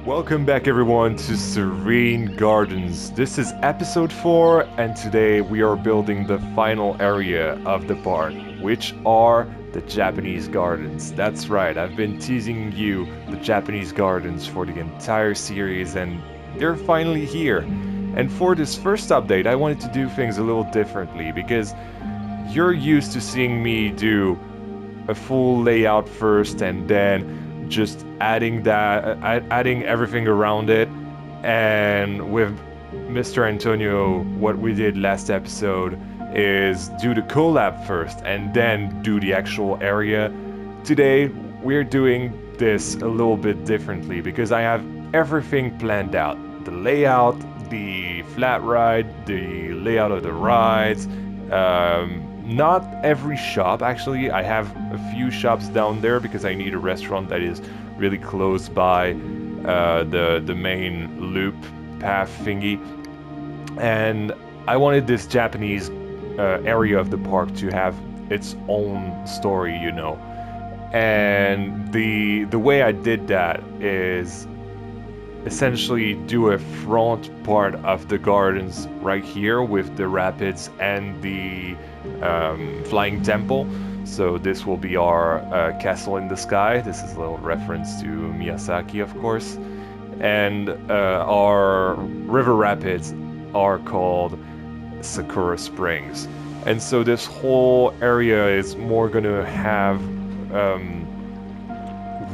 Welcome back everyone to Serene Gardens. This is episode 4 and today we are building the final area of the park, which are the Japanese gardens. That's right, I've been teasing you the Japanese gardens for the entire series and they're finally here. And for this first update I wanted to do things a little differently because you're used to seeing me do a full layout first and then just adding everything around it. And with Mr. Antonio, what we did last episode is do the collab first and then do the actual area. Today we're doing this a little bit differently because I have everything planned out. The layout, the flat ride, the layout of the rides, not every shop actually. I have a few shops down there because I need a restaurant that is really close by the main loop path thingy. And I wanted this Japanese area of the park to have its own story, you know. And the way I did that is essentially do a front part of the gardens right here with the rapids and the flying temple. So this will be our castle in the sky. This is a little reference to Miyazaki, of course. And our river rapids are called Sakura Springs. And so this whole area is more gonna have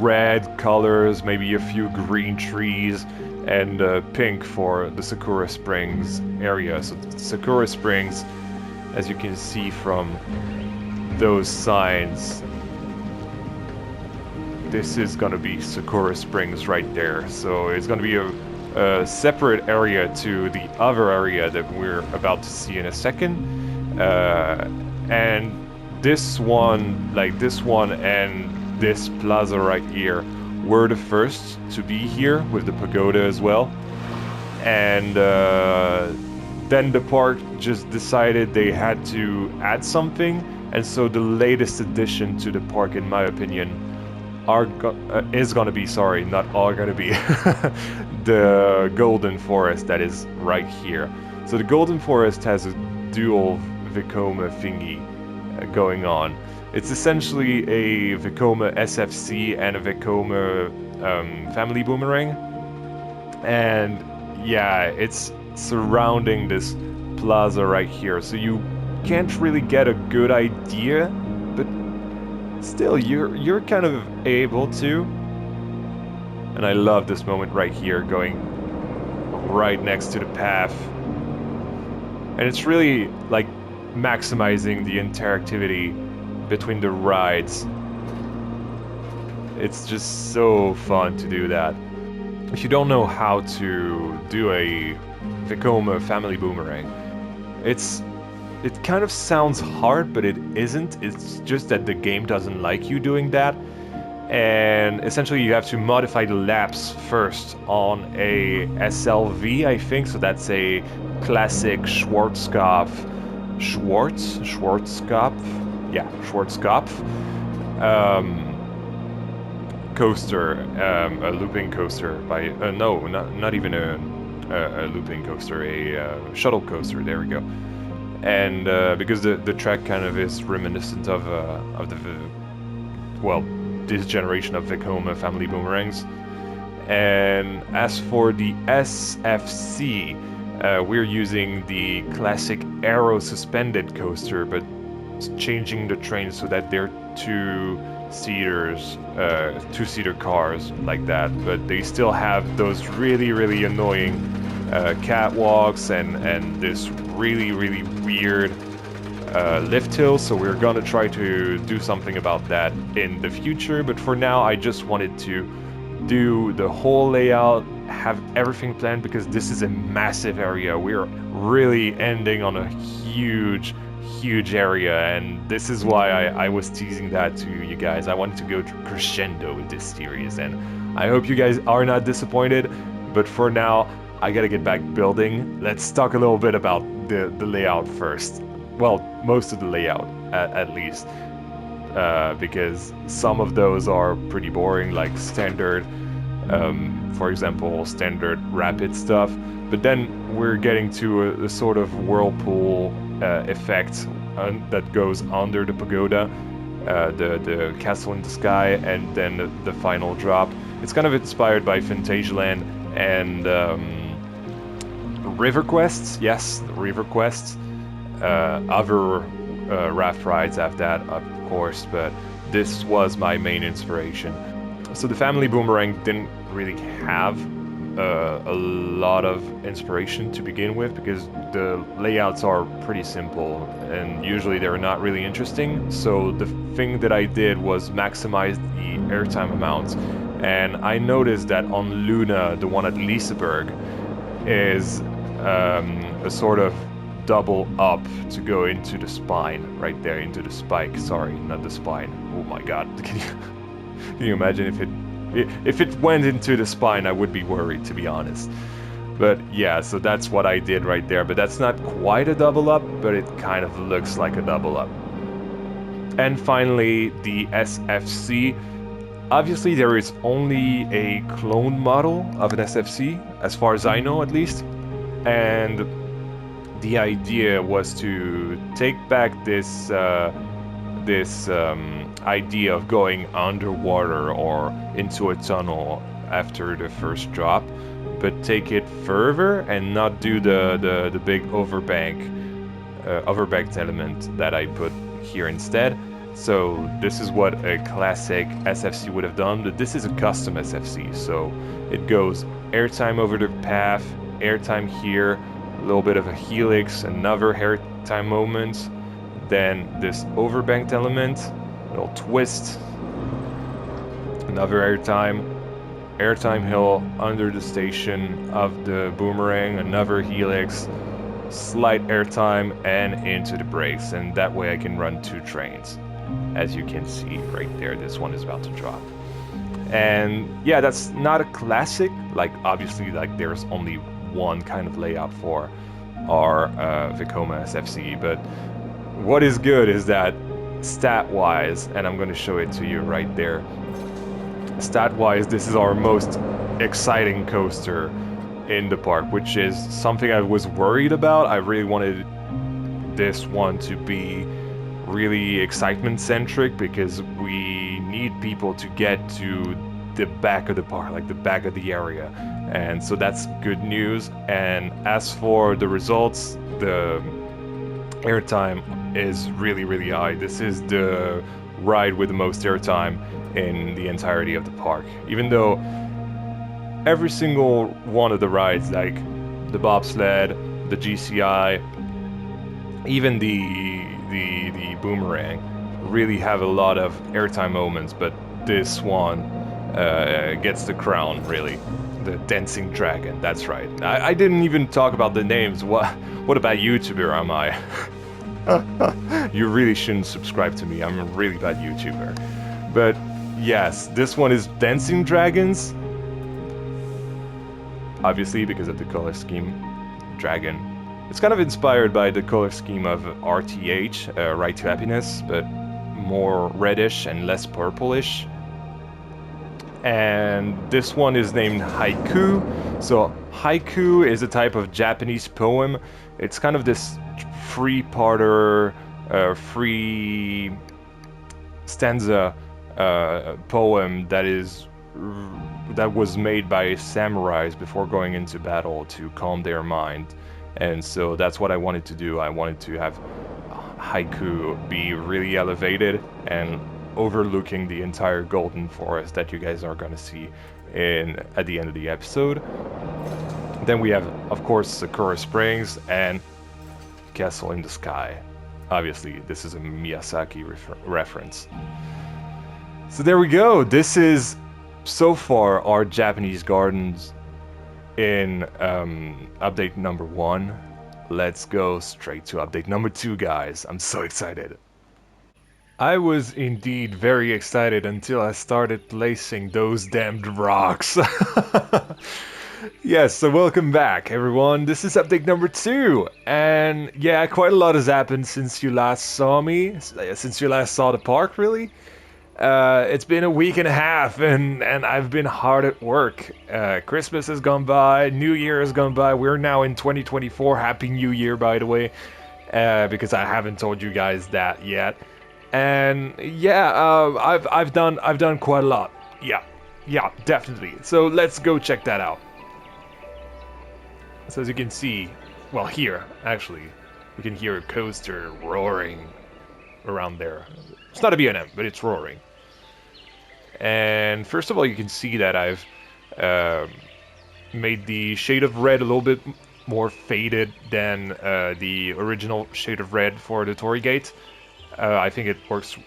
red colors, maybe a few green trees, and pink for the Sakura Springs area. So Sakura Springs, as you can see from those signs, this is gonna be Sakura Springs right there. So it's gonna be a separate area to the other area that we're about to see in a second. And this one, like this one and this plaza right here, were the first to be here with the pagoda as well. And then the park just decided they had to add something, and so the latest addition to the park, in my opinion, is gonna be, sorry, not are gonna be, the Golden Forest that is right here. So the Golden Forest has a dual Vekoma thingy going on. It's essentially a Vekoma SFC and a Vekoma family Boomerang. And yeah, it's surrounding this plaza right here. So you can't really get a good idea, but still you're kind of able to. And I love this moment right here, going right next to the path. And it's really like maximizing the interactivity between the rides. It's just so fun to do that. If you don't know how to do a Vekoma family Boomerang, it kind of sounds hard, but it isn't. It's just that the game doesn't like you doing that. And essentially you have to modify the laps first on a SLV, I think. So that's a classic Schwarzkopf coaster, a looping coaster by no, not even a looping coaster, a shuttle coaster. There we go. And because the track kind of is reminiscent of this generation of Vekoma family Boomerangs. And as for the SFC, we're using the classic aero suspended coaster, but changing the train so that they're two-seater cars like that, but they still have those really annoying catwalks and this really weird lift hill. So we're gonna try to do something about that in the future, but for now I just wanted to do the whole layout, have everything planned, because this is a massive area. We're really ending on a huge area, and this is why I was teasing that to you guys. I wanted to go to crescendo with this series, and I hope you guys are not disappointed, but for now I gotta get back building. Let's talk a little bit about the layout first. Well, most of the layout at least, because some of those are pretty boring, like standard For example, standard rapid stuff. But then we're getting to a sort of whirlpool effect that goes under the pagoda, the castle in the sky, and then the final drop. It's kind of inspired by Phantasialand and River Quests. Yes, River Quests. Other raft rides have that, of course, but this was my main inspiration. So the family Boomerang didn't really have a lot of inspiration to begin with, because the layouts are pretty simple and usually they're not really interesting. So the thing that I did was maximize the airtime amount, and I noticed that on Luna, the one at Liseberg, is a sort of double up to go into the spine, right there, into the spike. Sorry, not the spine. Oh my god, can you imagine if it went into the spine? I would be worried, to be honest. But yeah, so that's what I did right there. But that's not quite a double up, but it kind of looks like a double up. And finally, the SFC. Obviously, there is only a clone model of an SFC, as far as I know, at least. And the idea was to take back this idea of going underwater or into a tunnel after the first drop, but take it further and not do the big overbanked element that I put here instead. So this is what a classic SFC would have done, but this is a custom SFC. So it goes airtime over the path, airtime here, a little bit of a helix, another airtime moment, then this overbanked element, little twist, another airtime hill under the station of the Boomerang, another helix, slight airtime, and into the brakes, and that way I can run 2 trains. As you can see right there, this one is about to drop. And yeah, that's not a classic, like obviously like there's only one kind of layout for our Vekoma SFC, but what is good is that stat-wise, and I'm going to show it to you right there, stat-wise, this is our most exciting coaster in the park, which is something I was worried about. I really wanted this one to be really excitement-centric, because we need people to get to the back of the park, like the back of the area, and so that's good news. And as for the results, the airtime is really high. This is the ride with the most airtime in the entirety of the park, even though every single one of the rides, like the bobsled, the GCI, even the Boomerang, really have a lot of airtime moments, but this one gets the crown, really. The Dancing Dragon, that's right. I didn't even talk about the names. What about YouTuber am I? You really shouldn't subscribe to me. I'm a really bad YouTuber. But yes, this one is Dancing Dragons. Obviously, because of the color scheme. Dragon. It's kind of inspired by the color scheme of RTH, Right to Happiness, but more reddish and less purplish. And this one is named Haiku. So haiku is a type of Japanese poem. It's kind of this three-parter, free stanza poem that was made by samurais before going into battle to calm their mind. And so that's what I wanted to do. I wanted to have haiku be really elevated and overlooking the entire golden forest that you guys are going to see at the end of the episode. Then we have, of course, Sakura Springs and Castle in the Sky. Obviously, this is a Miyazaki reference. So there we go. This is, so far, our Japanese gardens in update number 1. Let's go straight to update number 2, guys. I'm so excited. I was indeed very excited until I started placing those damned rocks. Yes, so welcome back, everyone. This is update number 2, and yeah, quite a lot has happened since you last saw me, since you last saw the park, really. It's been a week and a half, and I've been hard at work. Christmas has gone by, New Year has gone by. We're now in 2024. Happy New Year, by the way, because I haven't told you guys that yet. And yeah, I've done quite a lot. Yeah, yeah, definitely. So let's go check that out. So as you can see, well, here actually, we can hear a coaster roaring around there. It's not a B&M, but it's roaring. And first of all, you can see that I've made the shade of red a little bit more faded than the original shade of red for the Torii Gate. I think it works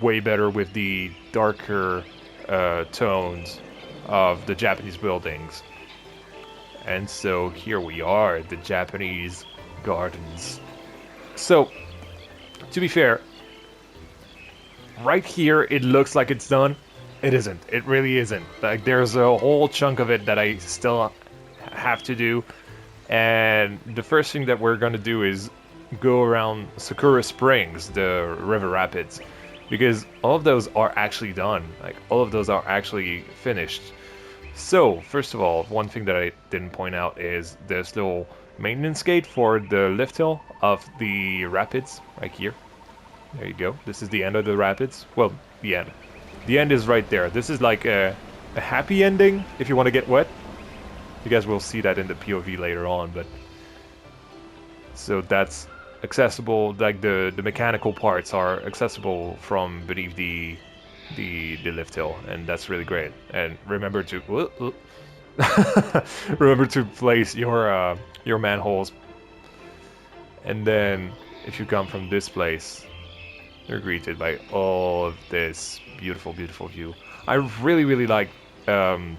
way better with the darker tones of the Japanese buildings. And so here we are, the Japanese gardens. So, to be fair, right here it looks like it's done. It isn't. It really isn't. Like, there's a whole chunk of it that I still have to do. And the first thing that we're gonna do is go around Sakura Springs, the river rapids, because all of those are actually done. Like, all of those are actually finished. So, first of all, one thing that I didn't point out is this little maintenance gate for the lift hill of the rapids, right here. There you go. This is the end of the rapids. Well, the end. The end is right there. This is like a happy ending, if you want to get wet. You guys will see that in the POV later on, but... So that's accessible, like the mechanical parts are accessible from beneath the lift hill, and that's really great. And remember to remember to place your manholes. And then if you come from this place, you're greeted by all of this beautiful, beautiful view. I really like the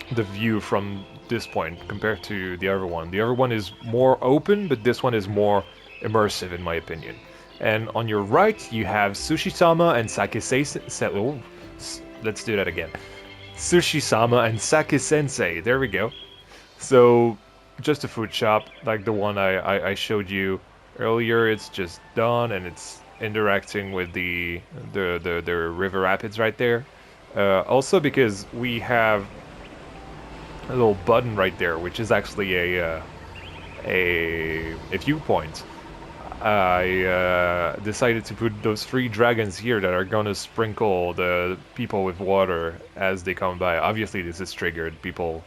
view from this point compared to the other one. The other one is more open, but this one is more immersive in my opinion. And on your right, you have Sushi-sama and Sake-sensei. Oh, let's do that again. Sushi-sama and Sake-sensei. There we go. So, just a food shop, like the one I showed you earlier. It's just done, and it's interacting with the river rapids right there. Also, because we have a little button right there, which is actually a viewpoint. I decided to put those 3 dragons here that are gonna sprinkle the people with water as they come by. Obviously this is triggered. People,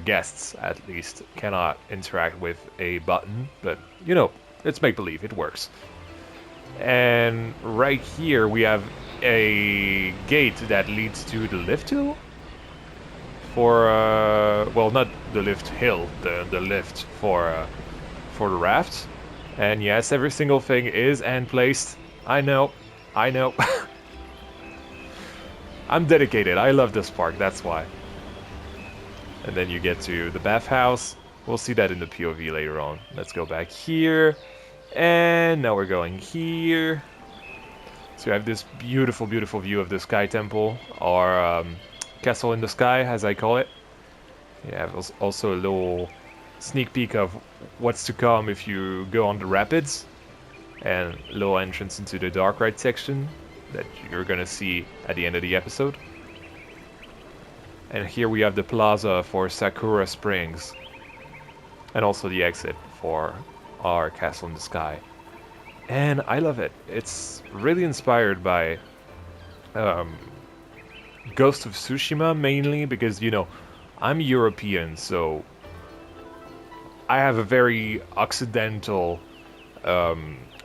guests at least, cannot interact with a button, but you know, it's make-believe, it works. And right here we have a gate that leads to the lift hill? For, well, not the lift hill, the lift for the raft. And yes, every single thing is and placed. I know. I'm dedicated. I love this park, that's why. And then you get to the bathhouse. We'll see that in the POV later on. Let's go back here. And now we're going here. So you have this beautiful, beautiful view of the Sky Temple, or Castle in the Sky, as I call it. You have also a little sneak peek of what's to come if you go on the rapids, and a little entrance into the dark ride section that you're gonna see at the end of the episode. And here we have the plaza for Sakura Springs, and also the exit for our Castle in the Sky. And I love it. It's really inspired by Ghost of Tsushima, mainly because, you know, I'm European, so I have a very occidental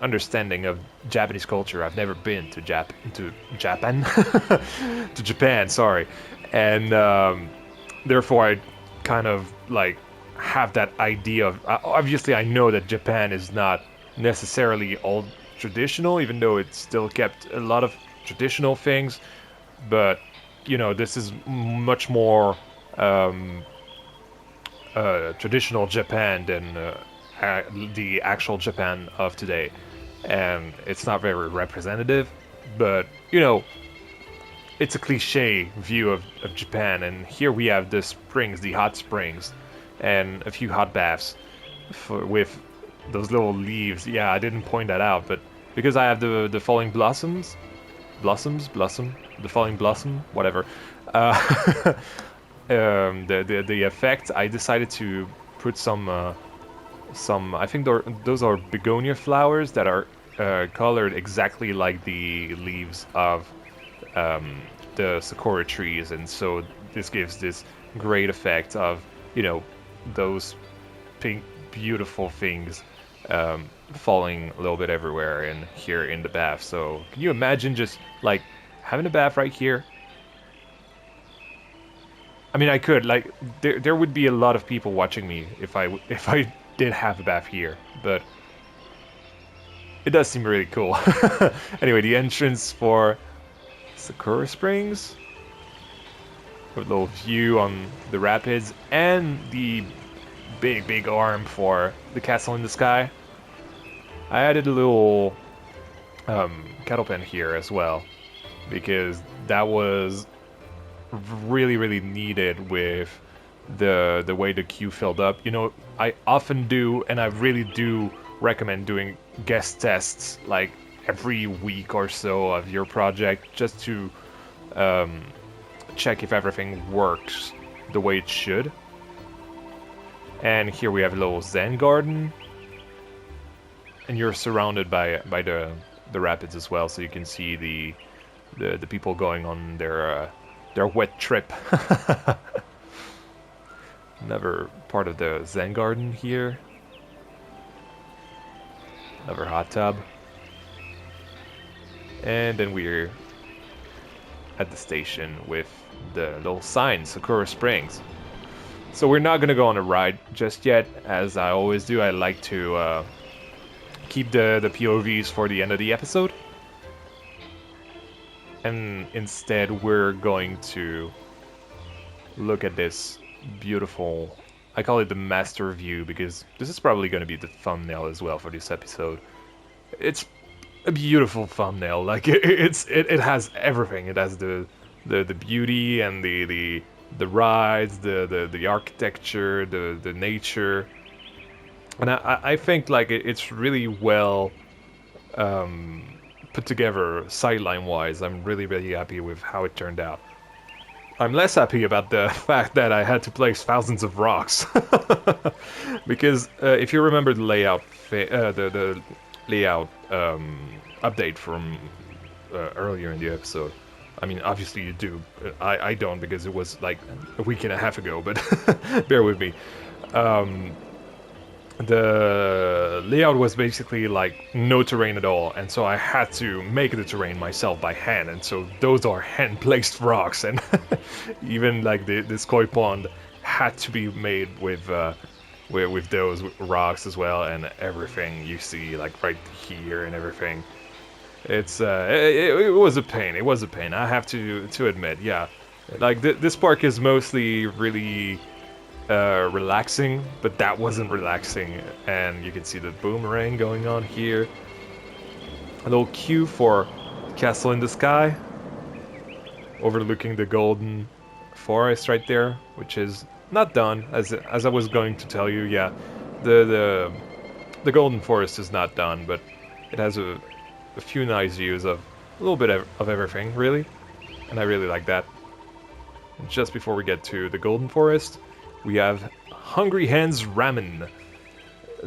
understanding of Japanese culture. I've never been to Japan, to Japan, sorry, and therefore I kind of like have that idea of. Obviously, I know that Japan is not necessarily all traditional, even though it still kept a lot of traditional things, but you know, this is much more traditional Japan than the actual Japan of today, and it's not very representative, but you know, it's a cliche view of Japan. And here we have the springs, the hot springs, and a few hot baths with those little leaves. Yeah, I didn't point that out, but because I have the falling blossoms, the falling blossom, whatever. Uh, the effect, I decided to put some. I think those are begonia flowers that are colored exactly like the leaves of um, the Sakura trees, and so this gives this great effect of, you know, those pink, beautiful things falling a little bit everywhere and here in the bath. So can you imagine just like having a bath right here? I mean, I could like there would be a lot of people watching me if I did have a bath here, but it does seem really cool. Anyway, the entrance for Sakura Springs, with a little view on the rapids, and the big arm for the castle in the sky. I added a little kettle pen here as well, because that was really needed with the way the queue filled up. You know, I often do, and I really do recommend doing guest tests like every week or so of your project, just to check if everything works the way it should. And here we have a little Zen garden, and you're surrounded by the rapids as well, so you can see the people going on their wet trip. Another part of the Zen garden here. Another hot tub. And then we're at the station with the little sign, Sakura Springs. So we're not gonna go on a ride just yet, as I always do. I like to keep the POVs for the end of the episode. And instead we're going to look at this beautiful, I call it the master view, because this is probably going to be the thumbnail as well for this episode. It's a beautiful thumbnail. Like it has everything. It has the beauty and the rides, the architecture, the nature, and I think like it's really well put together sideline wise. I'm really happy with how it turned out. I'm less happy about the fact that I had to place thousands of rocks, because if you remember the layout, the layout update from earlier in the episode. I mean, obviously you do. I don't, because it was like a week and a half ago, but bear with me. The layout was basically like no terrain at all, and so I had to make the terrain myself by hand, and so those are hand-placed rocks, and even like this koi pond had to be made with those rocks as well, and everything you see like right here and everything. It's it was a pain. It was a pain. I have to admit, yeah. Like this park is mostly really relaxing, but that wasn't relaxing, and you can see the boomerang going on here. A little queue for Castle in the Sky, overlooking the golden forest right there, which is not done, as I was going to tell you. Yeah, the golden forest is not done, but it has a few nice views of a little bit of everything, really, and I really like that. And just before we get to the golden forest, we have Hungry Hands Ramen,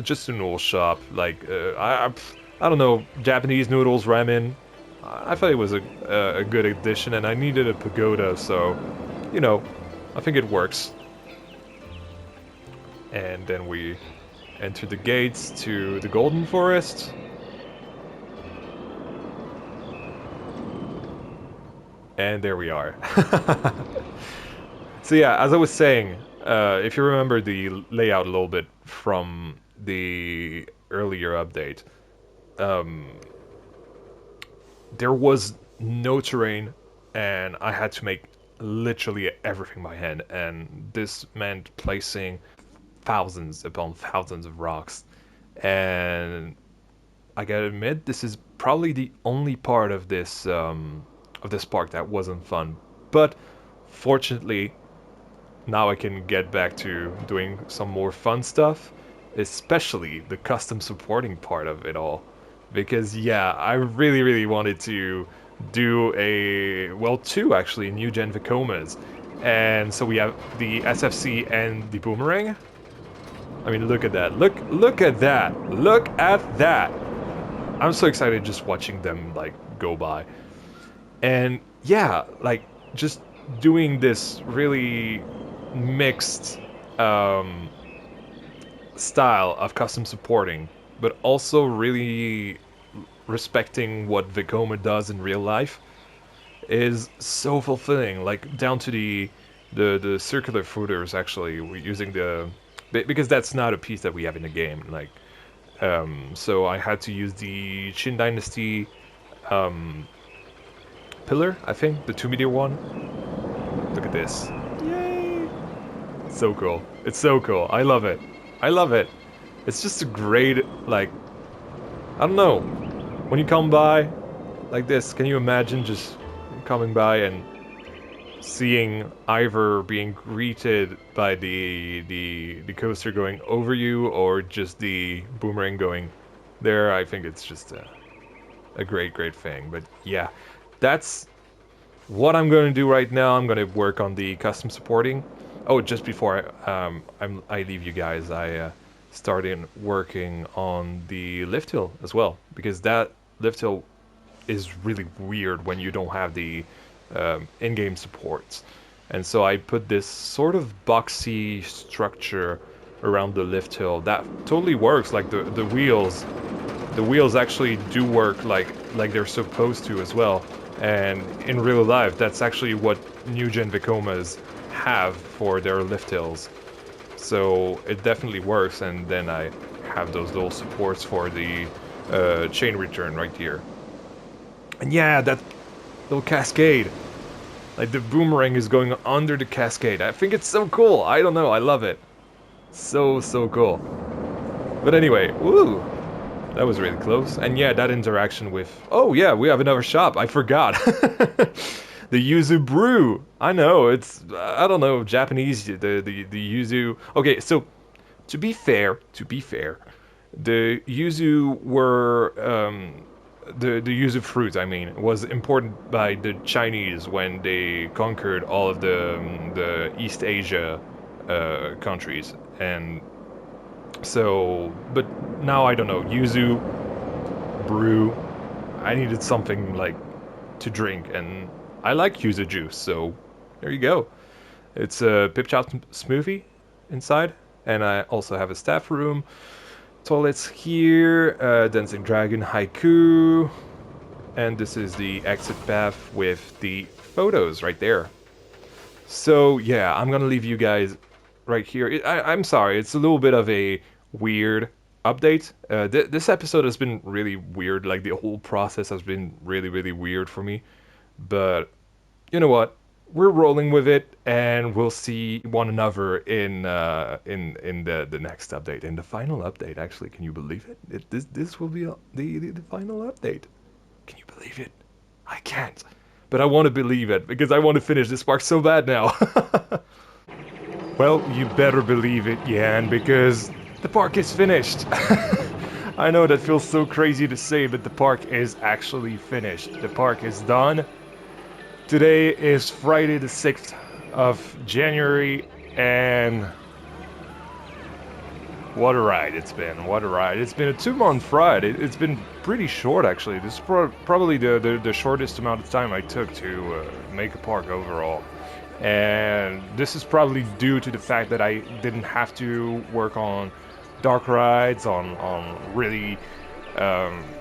just a noodle shop. Like I don't know, Japanese noodles ramen. I thought it was a good addition, and I needed a pagoda, so you know, I think it works. And then we enter the gates to the golden forest. And there we are. So yeah, as I was saying, if you remember the layout a little bit from the earlier update, there was no terrain, and I had to make literally everything by hand, and this meant placing thousands upon thousands of rocks. And I gotta admit, this is probably the only part of this park that wasn't fun. But fortunately, now I can get back to doing some more fun stuff, especially the custom supporting part of it all. Because yeah, I really wanted to do two actually new gen Vekomas. And so we have the SFC and the Boomerang. I mean, look at that. Look at that. Look at that. I'm so excited just watching them like go by. And yeah, like just doing this really mixed style of custom supporting, but also really respecting what Vekoma does in real life is so fulfilling. Like down to the circular footers. Actually, we're using because that's not a piece that we have in the game. Like so I had to use the Shin Dynasty pillar. I think the 2 meter one. Look at this. Yay! So cool. It's so cool. I love it. I love it. It's just a great, like, I don't know. When you come by like this, can you imagine just coming by and seeing either being greeted by the coaster going over you or just the boomerang going there? I think it's just a great thing. But yeah, that's what I'm going to do right now. I'm going to work on the custom supporting. Oh, just before I leave you guys, I started working on the lift hill as well, because that lift hill is really weird when you don't have the in-game supports. And so I put this sort of boxy structure around the lift hill that totally works. Like the wheels actually do work like they're supposed to as well. And in real life, that's actually what new gen Vekomas have for their lift hills. So it definitely works. And then I have those little supports for the chain return right here. And yeah, that little cascade. Like the boomerang is going under the cascade. I think it's so cool. I don't know. I love it. So cool. But anyway, woo. That was really close. And yeah, that interaction with... Oh yeah, we have another shop. I forgot. The Yuzu Brew. I know, it's... I don't know, Japanese, the Yuzu... Okay, so, to be fair, the Yuzu were... the yuzu fruit, I mean, was imported by the Chinese when they conquered all of the East Asia countries. And so, but now I don't know, yuzu brew, I needed something like to drink, and I like yuzu juice, so there you go. It's a pip chop smoothie inside, and I also have a staff room. Toilets here, Dancing Dragon Haiku, and this is the exit path with the photos right there. So yeah, I'm gonna leave you guys right here. I'm sorry, it's a little bit of a weird update. This episode has been really weird, like the whole process has been really weird for me. But you know what? We're rolling with it, and we'll see one another in the next update, in the final update. Actually, can you believe it? This will be the final update. Can you believe it? I can't, but I want to believe it because I want to finish this park so bad now. Well, you better believe it, Yan, because the park is finished. I know that feels so crazy to say, but the park is actually finished. The park is done. Today is Friday the 6th of January, and what a ride it's been, what a ride. It's been a 2-month ride. It's been pretty short, actually. This is probably the shortest amount of time I took to make a park overall. And this is probably due to the fact that I didn't have to work on dark rides, on really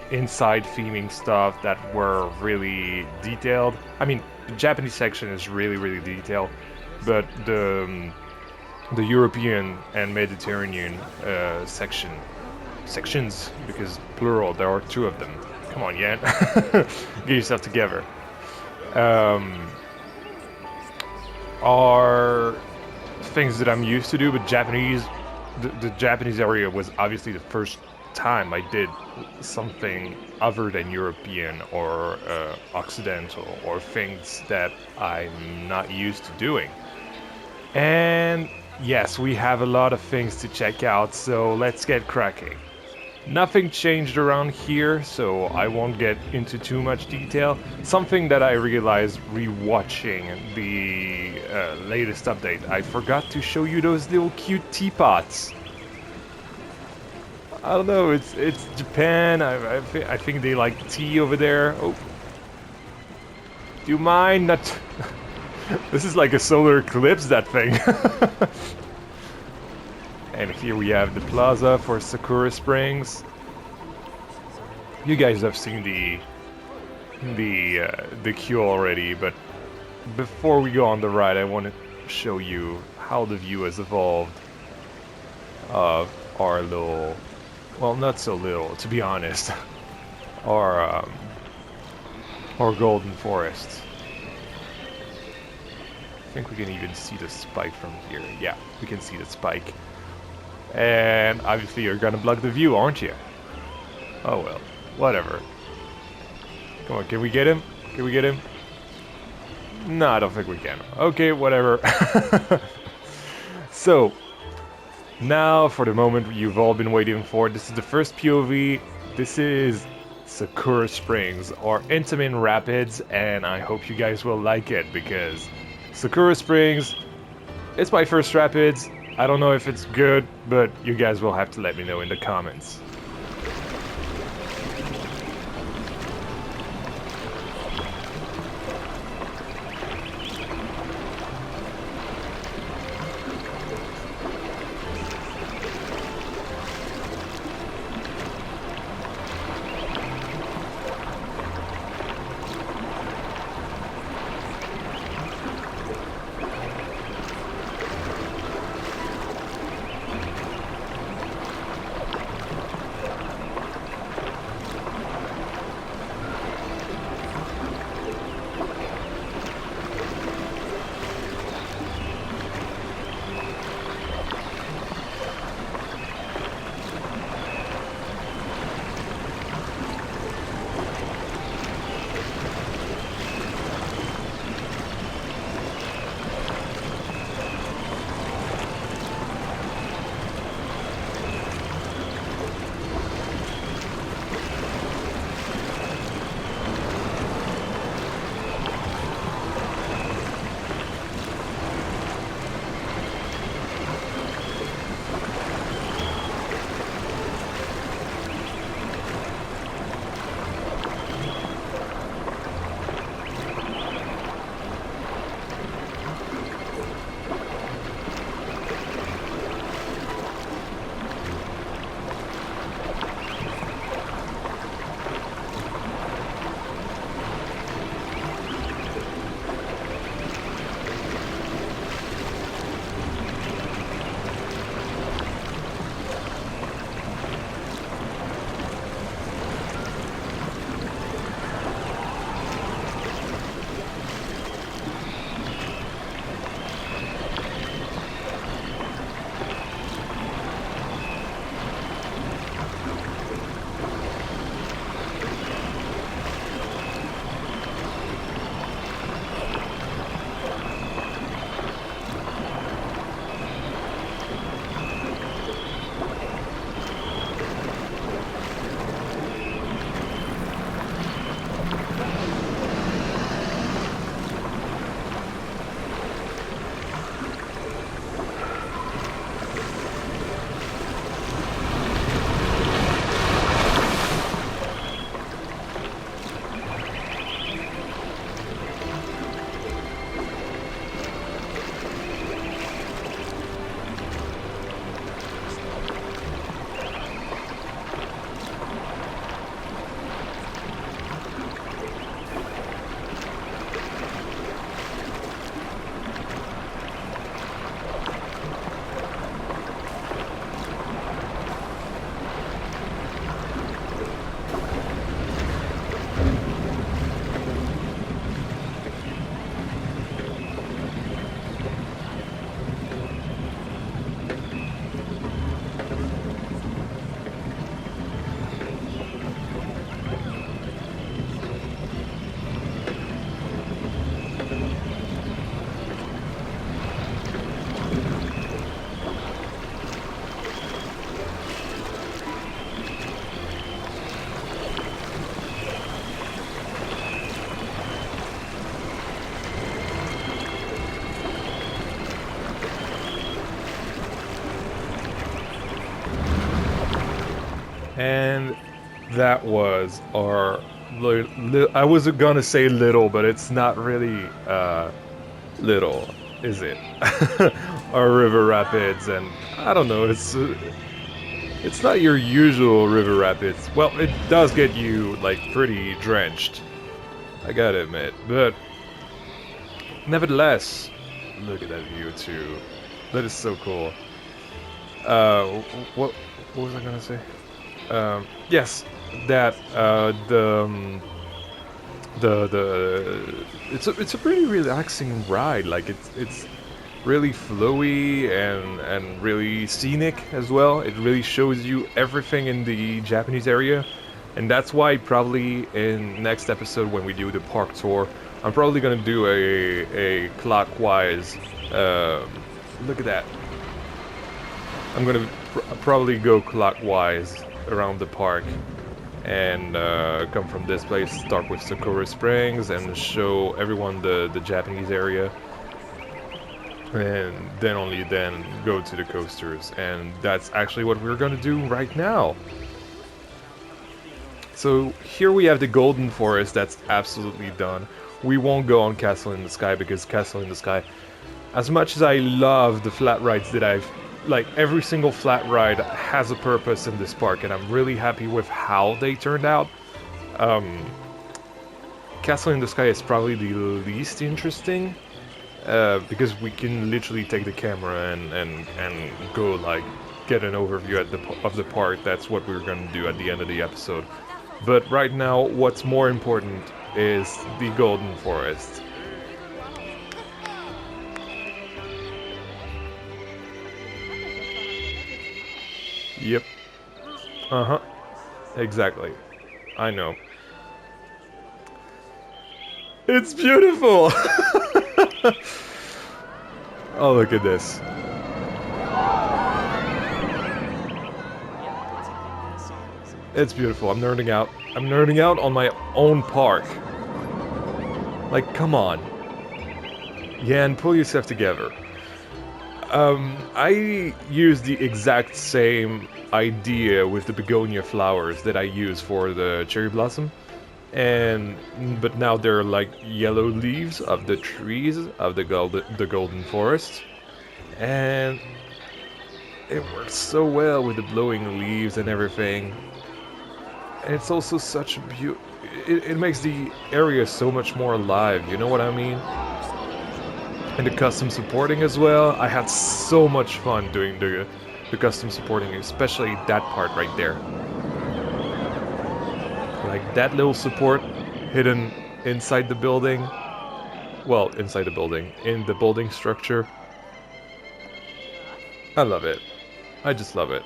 inside theming stuff that were really detailed. I mean, the Japanese section is really detailed, but the European and Mediterranean sections, because plural, there are 2 of them. Come on, Yan, get yourself together. Are things that I'm used to do, but Japanese, the Japanese area was obviously the first time I did something other than European or Occidental, or things that I'm not used to doing. And yes, we have a lot of things to check out, so let's get cracking. Nothing changed around here, so I won't get into too much detail. Something that I realized rewatching the latest update, I forgot to show you those little cute teapots. I don't know, it's Japan. I think they like tea over there. Oh, do you mind not? This is like a solar eclipse, that thing. And here we have the plaza for Sakura Springs. You guys have seen the queue already, but before we go on the ride, I want to show you how the view has evolved of our little, well, not so little, to be honest, our golden forest. I think we can even see the spike from here. Yeah, we can see the spike. And obviously you're gonna block the view, aren't you? Oh well, whatever. Come on, can we get him? Can we get him? No, I don't think we can. Okay, whatever. So, now for the moment you've all been waiting for. This is the first POV. This is Sakura Springs, or Intamin Rapids, and I hope you guys will like it, because Sakura Springs, it's my first rapids. I don't know if it's good, but you guys will have to let me know in the comments. And that was our... I was gonna say little, but it's not really little, is it? Our river rapids, and I don't know, it's not your usual river rapids. Well, it does get you, like, pretty drenched, I gotta admit, but nevertheless, look at that view too. That is so cool. What was I gonna say? Yes, that it's a pretty relaxing ride. Like it's really flowy and really scenic as well. It really shows you everything in the Japanese area, and that's why probably in next episode when we do the park tour, I'm probably gonna do a clockwise. Look at that. I'm gonna probably go clockwise around the park and come from this place, start with Sakura Springs and show everyone the Japanese area, and then only then go to the coasters, and that's actually what we're gonna do right now. So here we have the Golden Forest that's absolutely done. We won't go on Castle in the Sky because Castle in the Sky, as much as I love the flat rides that I've... Like, every single flat ride has a purpose in this park, and I'm really happy with how they turned out. Castle in the Sky is probably the least interesting, because we can literally take the camera and go, like, get an overview of the park. That's what we're gonna do at the end of the episode. But right now, what's more important is the Golden Forest. Yep. Uh-huh. Exactly. I know. It's beautiful! Oh, look at this. It's beautiful. I'm nerding out. I'm nerding out on my own park. Like, come on. Yeah, and pull yourself together. I use the exact same idea with the begonia flowers that I use for the cherry blossom, but now they're like yellow leaves of the trees of the golden forest, and it works so well with the blowing leaves and everything. And it's also such a it makes the area so much more alive, you know what I mean? And the custom supporting as well. I had so much fun doing the custom supporting, especially that part right there. Like that little support hidden inside the building. Well, inside the building, in the building structure. I love it. I just love it.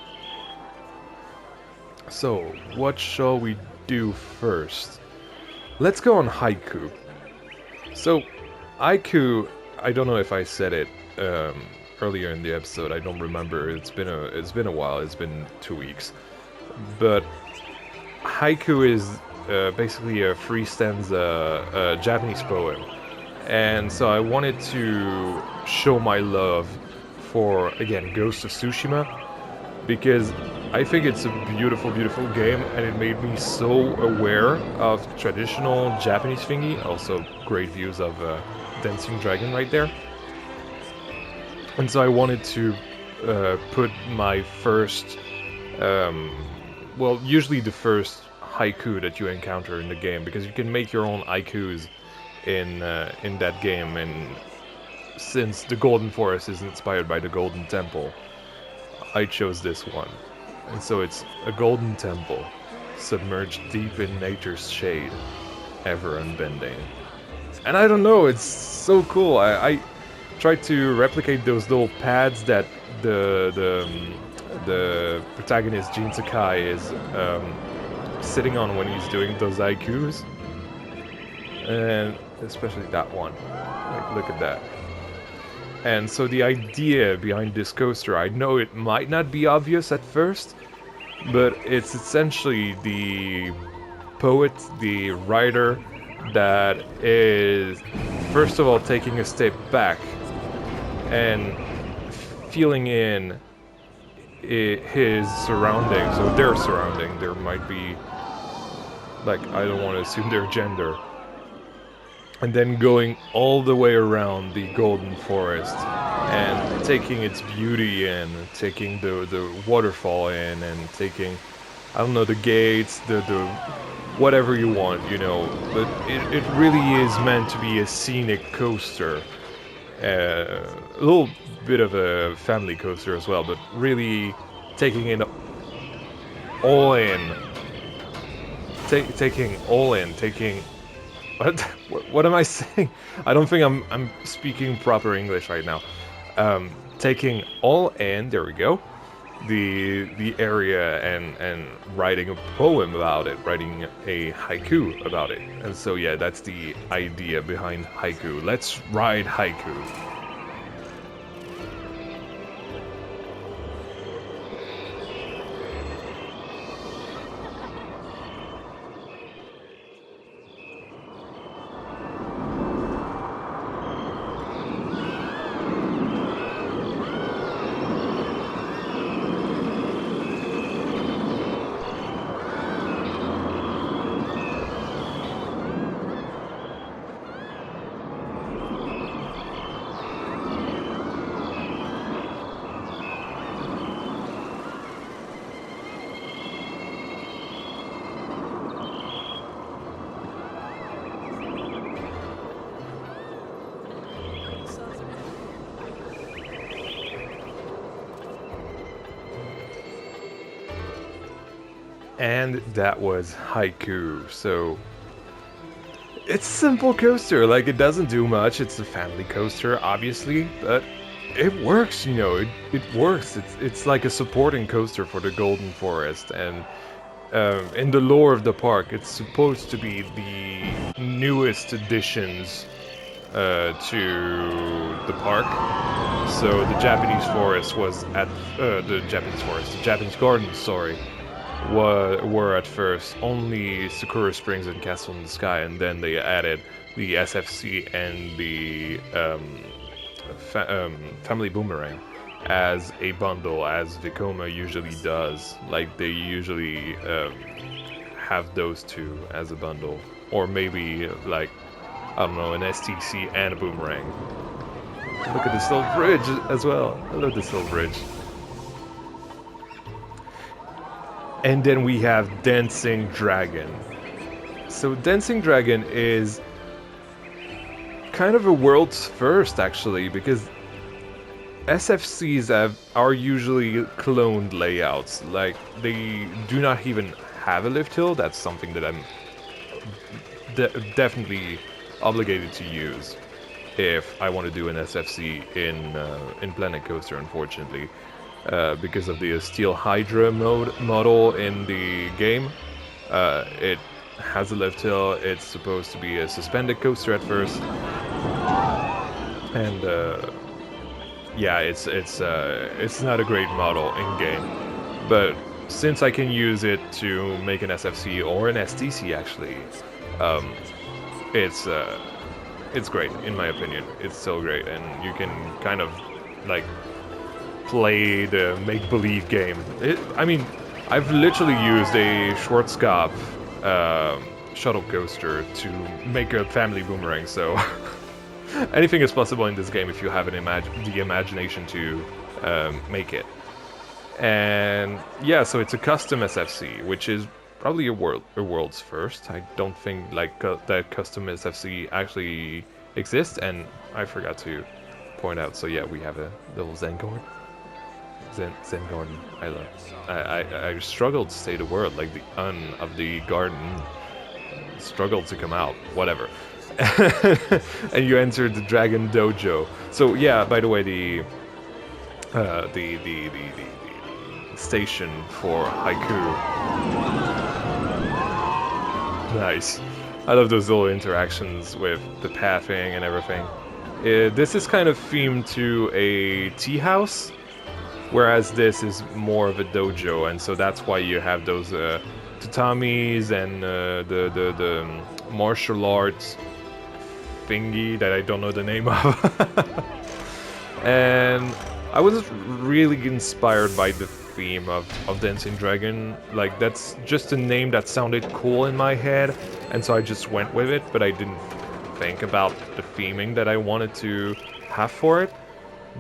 So, what shall we do first? Let's go on Haiku. So, Haiku, I don't know if I said it earlier in the episode. I don't remember. It's been a while. It's been 2 weeks. But Haiku is basically a free stanza Japanese poem, and so I wanted to show my love for, again, Ghost of Tsushima, because I think it's a beautiful, beautiful game, and it made me so aware of traditional Japanese thingy. Also, great views of Dancing Dragon right there. And so I wanted to put my first, well, usually the first haiku that you encounter in the game, because you can make your own haikus in that game, and since the Golden Forest is inspired by the Golden Temple, I chose this one. And so it's a golden temple, submerged deep in nature's shade, ever unbending. And I don't know, it's so cool. I tried to replicate those little pads that the protagonist Jin Sakai is sitting on when he's doing those haikus, and especially that one. Like, look at that. And so the idea behind this coaster, I know it might not be obvious at first, but it's essentially the poet, the writer, that is, first of all, taking a step back and feeling in his surroundings, or their surrounding. There might be, like, I don't want to assume their gender. And then going all the way around the Golden Forest and taking its beauty in, taking the waterfall in, and taking, I don't know, the gates, the whatever you want, you know. But it really is meant to be a scenic coaster. A little bit of a family coaster as well, but really taking it all in. Taking all in, taking... What? What am I saying? I don't think I'm speaking proper English right now. Taking all in, there we go, the area, and writing a poem about it, writing a haiku about it. And so yeah, that's the idea behind haiku. Let's ride haiku. And that was Haiku. So it's a simple coaster, like it doesn't do much. It's a family coaster, obviously, but it works, you know, it works. It's like a supporting coaster for the Golden Forest, and in the lore of the park, it's supposed to be the newest additions to the park. So the Japanese forest was at the Japanese gardens, sorry, were at first only Sakura Springs and Castle in the Sky, and then they added the SFC and the Family Boomerang as a bundle, as Vekoma usually does. Like, they usually have those two as a bundle, or maybe like, I don't know, an STC and a Boomerang. Look at this little bridge as well. I love this little bridge. And then we have Dancing Dragon. So Dancing Dragon is kind of a world's first, actually, because SFCs are usually cloned layouts. Like, they do not even have a lift hill. That's something that I'm definitely obligated to use if I want to do an SFC in Planet Coaster, unfortunately. Because of the Steel Hydra model in the game. It has a lift hill. It's supposed to be a suspended coaster at first, and yeah, it's not a great model in game. But since I can use it to make an SFC or an STC, actually, it's great in my opinion. It's still great, and you can kind of like play the make-believe game. I mean, I've literally used a Schwarzkopf shuttle coaster to make a family boomerang, so anything is possible in this game if you have the imagination to make it. And yeah, so it's a custom SFC, which is probably a world's first. I don't think like that custom SFC actually exists, and I forgot to point out. So yeah, we have a little Zen Garden. Zen Garden. I struggled to say the word, like the "un" of the garden struggled to come out. Whatever. And you entered the Dragon Dojo. So yeah, by the way, the station for Haiku. Nice. I love those little interactions with the pathing and everything. This is kind of themed to a tea house, whereas this is more of a dojo, and so that's why you have those tatamis and the martial arts thingy that I don't know the name of. And I was really inspired by the theme of Dancing Dragon. Like, that's just a name that sounded cool in my head, and so I just went with it, but I didn't think about the theming that I wanted to have for it.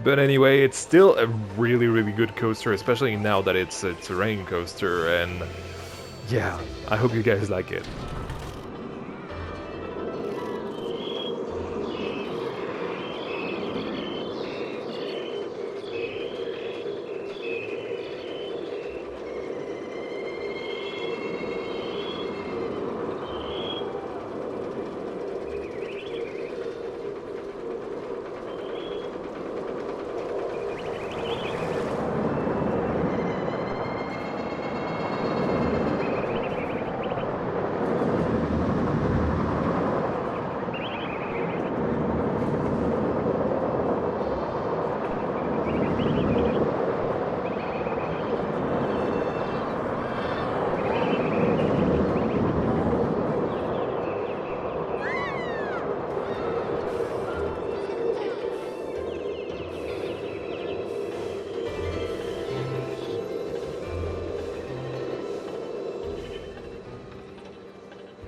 But anyway, it's still a really, really good coaster, especially now that it's a terrain coaster, and yeah, I hope you guys like it.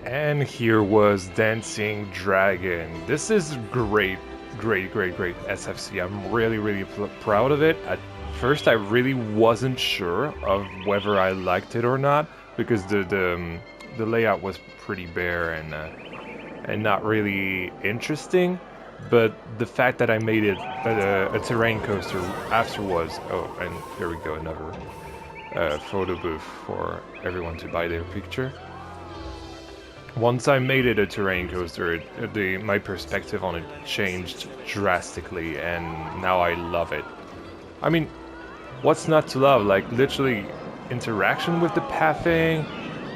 And here was Dancing Dragon. This is great, great SFC. I'm really, really proud of it. At first, I really wasn't sure of whether I liked it or not, because the layout was pretty bare and not really interesting. But the fact that I made it a terrain coaster afterwards. Oh, and here we go, another photo booth for everyone to buy their picture. Once I made it a terrain coaster, my perspective on it changed drastically, and now I love it. I mean, what's not to love? Like, literally interaction with the pathing,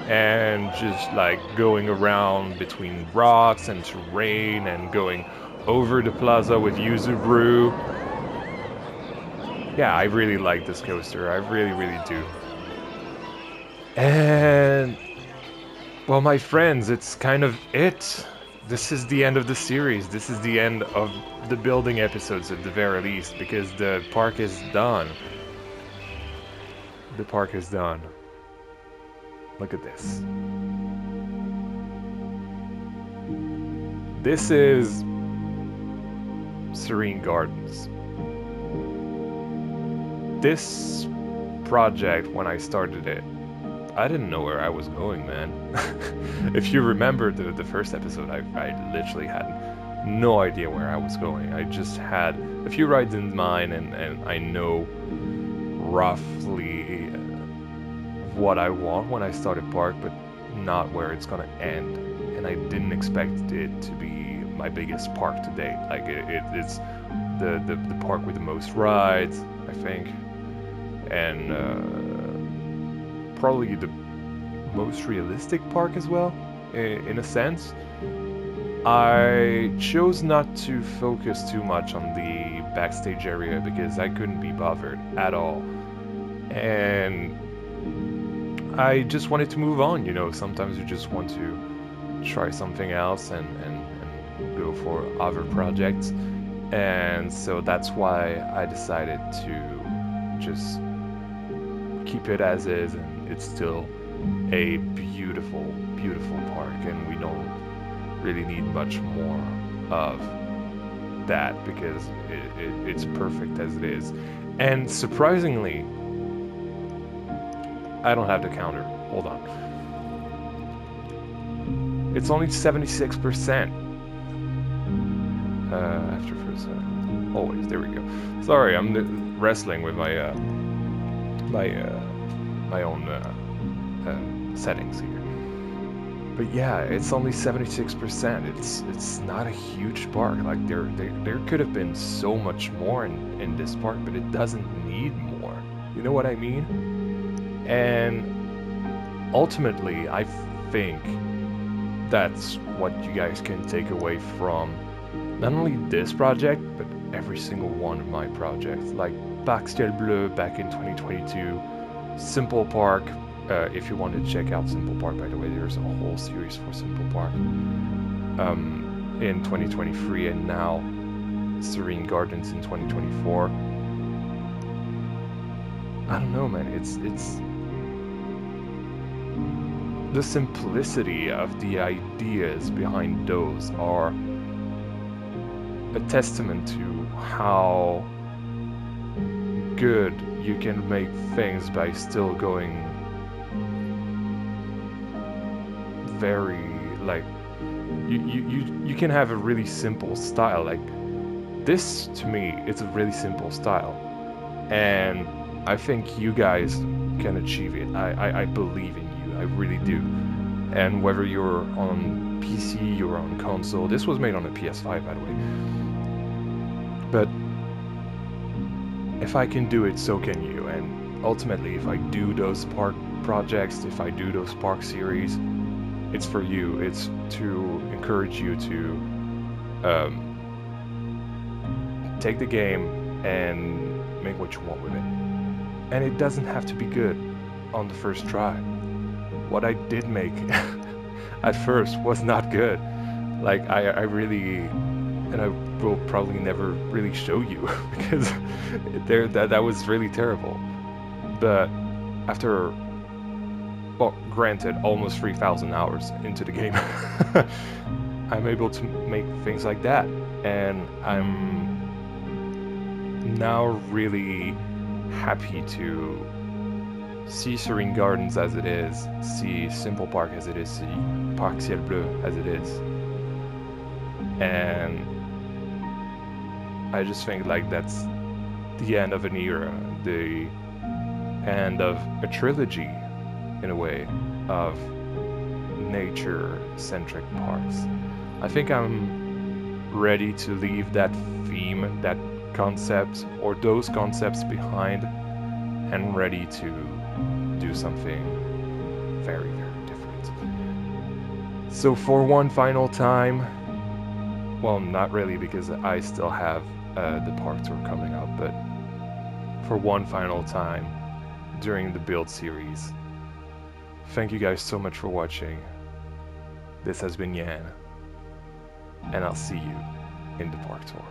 and just like going around between rocks and terrain, and going over the plaza with Yuzu Brew. Yeah, I really like this coaster. I really, really do. And well, my friends, it's kind of it. This is the end of the series. This is the end of the building episodes at the very least, because the park is done. The park is done. Look at this. This is Serene Gardens. This project, when I started it, I didn't know where I was going, man. If you remember the first episode, I literally had no idea where I was going. I just had a few rides in mind, and I know roughly what I want when I start a park, but not where it's gonna end. And I didn't expect it to be my biggest park to date. Like, it's the park with the most rides, I think. And probably the most realistic park as well, in a sense. I chose not to focus too much on the backstage area because I couldn't be bothered at all. And I just wanted to move on, you know. Sometimes you just want to try something else and go for other projects. And so that's why I decided to just keep it as is, and it's still a beautiful, beautiful park, and we don't really need much more of that because it's perfect as it is. And surprisingly, I don't have the counter. Hold on. It's only 76%. After first, always. There we go. Sorry, I'm wrestling with my my own settings here. But yeah, it's only 76%. It's not a huge park. Like there could have been so much more in this park, but it doesn't need more. You know what I mean? And ultimately, I think that's what you guys can take away from not only this project, but every single one of my projects. Like Parc Ciel Bleu back in 2022, Simple Park. If you want to check out Simple Park, by the way, there's a whole series for Simple Park in 2023, and now Serene Gardens in 2024. I don't know, man. It's the simplicity of the ideas behind those are a testament to how good you can make things by still going very like you can have a really simple style. Like this to me, it's a really simple style, and I think you guys can achieve it. I believe in you, I really do. And whether you're on PC or on console, this was made on a PS5 by the way, but if I can do it, so can you. And ultimately, if I do those park projects, if I do those park series, it's for you. It's to encourage you to take the game and make what you want with it. And it doesn't have to be good on the first try. What I did make at first was not good. Like I really, and I will probably never really show you because that was really terrible. But after, well, granted, almost 3,000 hours into the game, I'm able to make things like that, and I'm now really happy to see Serene Gardens as it is, see Simple Park as it is, see Parc Ciel Bleu as it is, and I just think like that's the end of an era, the end of a trilogy, in a way, of nature-centric parks. I think I'm ready to leave that theme, that concept, or those concepts behind, and ready to do something very, very different. So for one final time, well, not really, because I still have the park tour coming up, but for one final time during the build series, thank you guys so much for watching. This has been Yan, and I'll see you in the park tour.